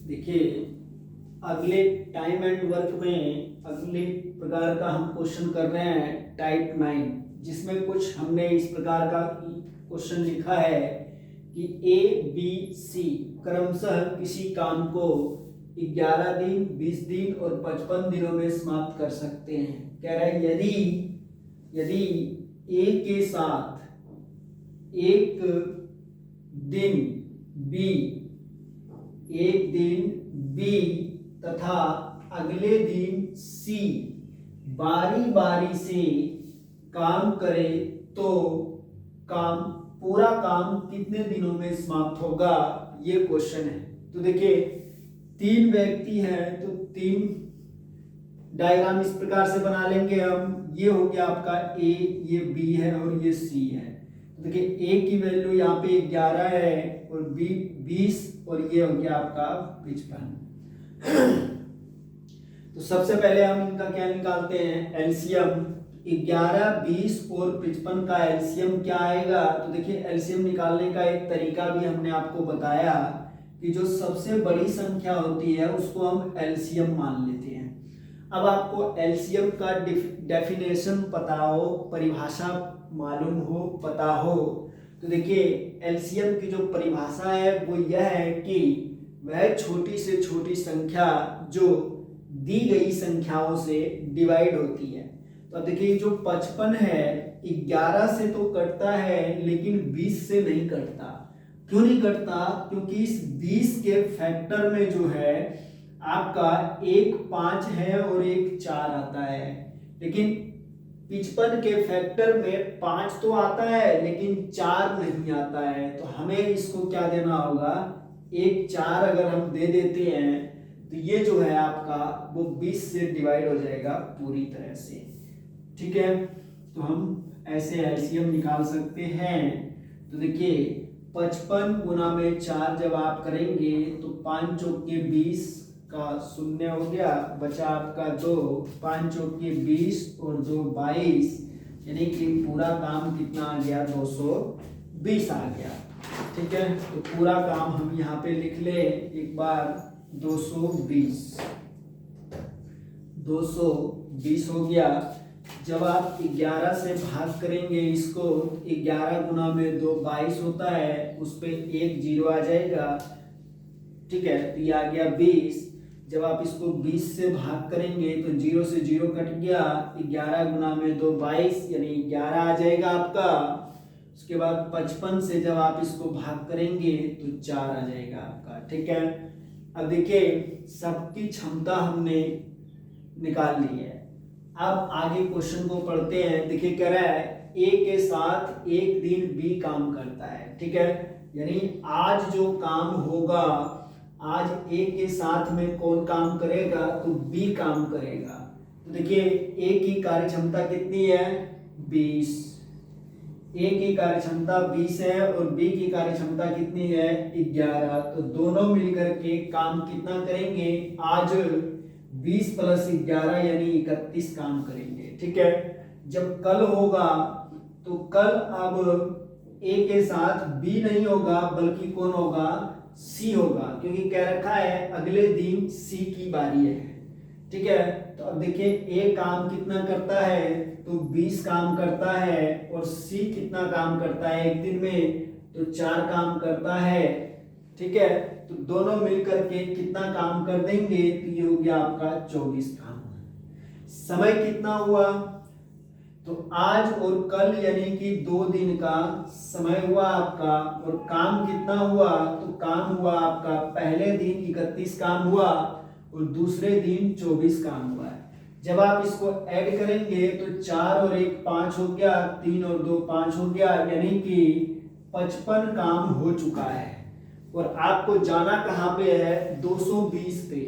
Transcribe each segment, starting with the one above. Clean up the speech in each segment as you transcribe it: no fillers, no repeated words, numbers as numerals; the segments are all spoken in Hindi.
देखिए, अगले टाइम एंड वर्क में अगले प्रकार का हम क्वेश्चन कर रहे हैं टाइप 9, जिसमें कुछ हमने इस प्रकार का क्वेश्चन लिखा है कि ए बी सी क्रमशः किसी काम को 11 दिन, 20 दिन और 55 दिनों में समाप्त कर सकते हैं। कह रहा है यदि ए के साथ एक दिन बी तथा अगले दिन सी बारी बारी से काम करे तो पूरा काम कितने दिनों में समाप्त होगा, ये क्वेश्चन है। तो देखिए, 3 व्यक्ति हैं तो 3 डायग्राम इस प्रकार से बना लेंगे हम। ये हो गया आपका ए, ये बी है और ये सी है। तो देखिए, ए की वैल्यू यहाँ पे 11 है और बी 20 और ये हो गया आपका 55। तो सबसे पहले हम इनका क्या निकालते हैं, एलसीएम। 11, 20 और 55 का एलसीएम क्या आएगा। तो देखिए, एलसीएम निकालने का एक तरीका भी हमने आपको बताया कि जो सबसे बड़ी संख्या होती है उसको हम एलसीएम मान लेते हैं। अब आपको एलसीएम का डेफिनेशन पता हो, परिभाषा मालूम हो, पता हो, तो देखिए एलसीएम की जो परिभाषा है वो यह है कि वह छोटी से छोटी संख्या जो दी गई संख्याओं से डिवाइड होती है। तो अब देखिए, जो 55 है 11 से तो कटता है लेकिन 20 से नहीं कटता। क्यों नहीं कटता? क्योंकि इस 20 के फैक्टर में जो है आपका एक 5 है और एक 4 आता है, लेकिन 55 के फैक्टर में 5 तो आता है लेकिन 4 नहीं आता है। तो हमें इसको क्या देना होगा, एक 4 अगर हम दे देते हैं तो ये जो है आपका वो 20 से डिवाइड हो जाएगा पूरी तरह से। ठीक है, तो हम ऐसे एलसीएम निकाल सकते हैं। तो देखिए, 55 गुना में 4 जब आप करेंगे तो 5 चौके 20 का 0 हो गया, बचा आपका 2, 5 चौके 20 और 2 22, यानी कि पूरा काम कितना आ गया, 220 आ गया। ठीक है, तो पूरा काम हम यहाँ पे लिख ले एक बार, 220 हो गया। जब आप 11 से भाग करेंगे इसको, 11 गुना में 2 22 होता है, उस पे 1 0 आ जाएगा। ठीक है, तो ये आ गया 20। जब आप इसको 20 से भाग करेंगे तो 0 से 0 कट गया, 11 गुना में 2 22 यानी 11 आ जाएगा आपका। उसके बाद 55 से जब आप इसको भाग करेंगे तो 4 आ जाएगा आपका। ठीक है, अब देखिए सबकी क्षमता हमने निकाल ली है। अब आगे क्वेश्चन को पढ़ते हैं। देखिए, कह रहा है ए के साथ एक दिन बी काम करता है। ठीक है, यानी आज जो काम होगा, आज ए के साथ में कौन काम करेगा, तो बी काम करेगा। तो देखिए, ए की कार्य क्षमता कितनी है, 20। ए की कार्य क्षमता 20 है और बी की कार्य क्षमता कितनी है, 11। तो दोनों मिलकर के काम कितना करेंगे, आज 20 + 11 यानी 31 काम करेंगे। ठीक है, जब कल होगा तो कल अब ए के साथ बी नहीं होगा बल्कि कौन होगा, सी होगा, क्योंकि कह रखा है अगले दिन सी की बारी है। ठीक है, तो अब देखिए ए काम कितना करता है, तो 20 काम करता है और सी कितना काम करता है एक दिन में, तो 4 काम करता है। ठीक है, तो दोनों मिलकर के कितना काम कर देंगे, तो ये हो गया आपका 24 काम। समय कितना हुआ, तो आज और कल यानी कि 2 दिन का समय हुआ आपका। और काम कितना हुआ, तो काम हुआ आपका पहले दिन 31 काम हुआ और दूसरे दिन 24 काम हुआ है। जब आप इसको ऐड करेंगे तो 4 और 1 5 हो गया, 3 और 2 5 हो गया, यानी कि 55 काम हो चुका है। और आपको जाना कहाँ पे है, 220 पे।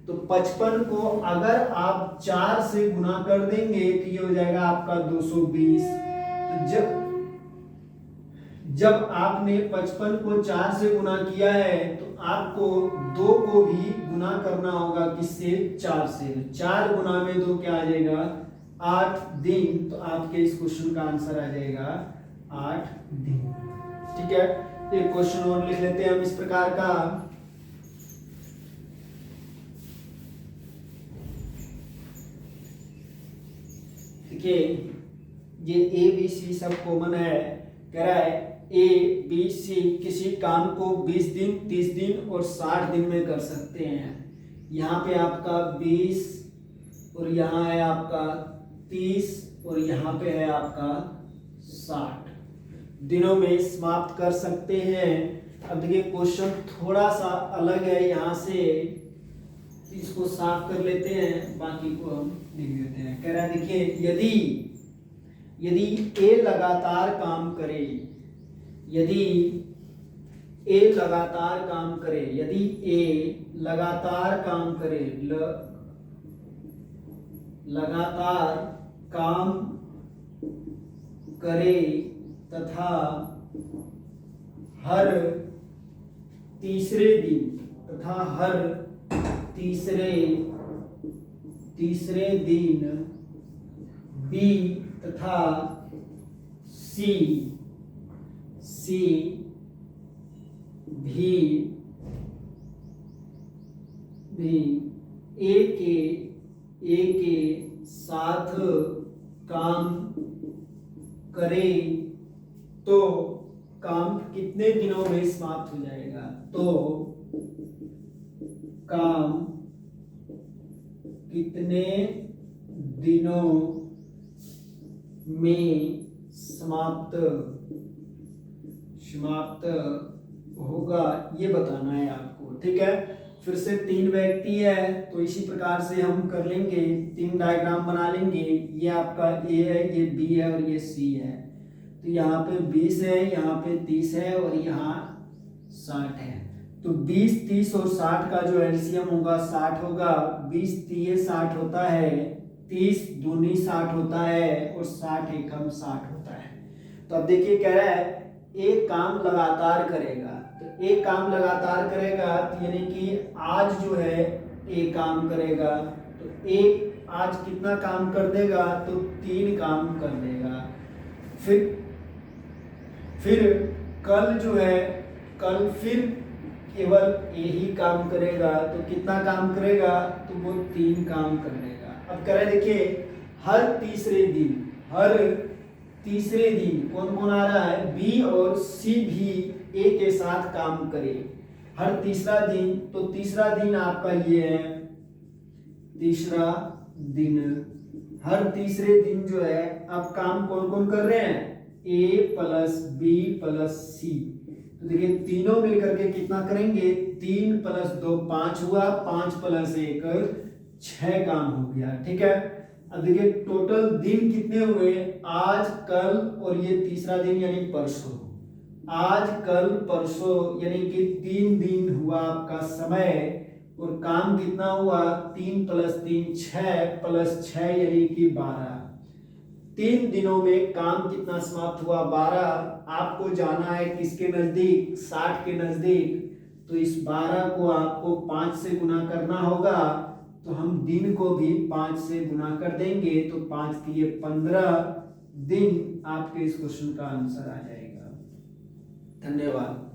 तो 55 को अगर आप 4 से गुना कर देंगे तो ये हो जाएगा आपका 220। तो जब आपने 55 को 4 से गुना किया है तो आपको 2 को भी गुना करना होगा, किससे, 4 से। 4 गुना में 2 क्या आ जाएगा, 8 दिन। तो आपके इस क्वेश्चन का आंसर आ जाएगा 8 दिन। ठीक है, एक क्वेश्चन और लिख लेते हैं हम इस प्रकार का। देखिए ये ए बी सी सब कॉमन है। कह रहा है ए बी सी किसी काम को 20 दिन 30 दिन और 60 दिन में कर सकते हैं। यहाँ पे आपका 20 और यहाँ है आपका 30 और यहाँ पे है आपका 60 दिनों में समाप्त कर सकते हैं। अब देखिए क्वेश्चन थोड़ा सा अलग है, यहाँ से इसको साफ कर लेते हैं, बाकी को हम लिख देते हैं। कह रहा है देखिए यदि ए लगातार काम करे, यदि ए लगातार काम करे, यदि ए लगातार काम करे, लगातार काम करे तथा हर तीसरे दिन बी तथा सी भी ए के साथ काम करे तो काम कितने दिनों में समाप्त हो जाएगा? तो काम कितने दिनों में समाप्त होगा ये बताना है आपको। ठीक है, फिर से 3 व्यक्ति है तो इसी प्रकार से हम कर लेंगे, 3 डायग्राम बना लेंगे। ये आपका ए है, ये बी है और ये सी है। तो यहाँ पे 20 है, यहाँ पे 30 है और यहाँ 60 है। तो 20 30 और 60 का जो एलसीएम होगा 60 होगा। 20 30 60 होता है, 30 दूनी 60 होता है और 60 एकम 60 होता है। तो अब देखिए कह रहा है एक काम लगातार करेगा, तो एक काम लगातार करेगा तो यानी कि आज जो है एक काम करेगा, तो एक आज कितना काम कर देगा? तो 3 काम कर देगा। फिर कल जो है, कल फिर केवल यही काम करेगा, तो कितना काम करेगा? तो वो 3 काम कर देगा। अब कह रहे देखिए हर तीसरे दिन कौन कौन आ रहा है? बी और सी भी ए के साथ काम करे हर तीसरा दिन। तो तीसरा दिन आपका ये है, तीसरा दिन। हर तीसरे दिन जो है अब काम कौन कौन कर रहे हैं? ए प्लस बी प्लस सी। तो देखिए तीनों मिलकर के कितना करेंगे? 3 + 2 5 हुआ, 5 + 1 6 काम हो गया। ठीक है, अब देखिए टोटल दिन कितने हुए? आज कल और ये तीसरा दिन यानी परसों। आज कल परसों यानी कि 3 दिन हुआ आपका समय। और काम कितना हुआ? 3 + 3 6 + 6 यानी कि 12। 3 दिनों में काम कितना समाप्त हुआ? 12। आपको जाना है किसके नजदीक? 60 के नजदीक। तो इस 12 को आपको 5 से गुना करना होगा। तो हम दिन को भी 5 से गुना कर देंगे, तो 5 के 15 दिन आपके इस क्वेश्चन का आंसर आ जाएगा। धन्यवाद।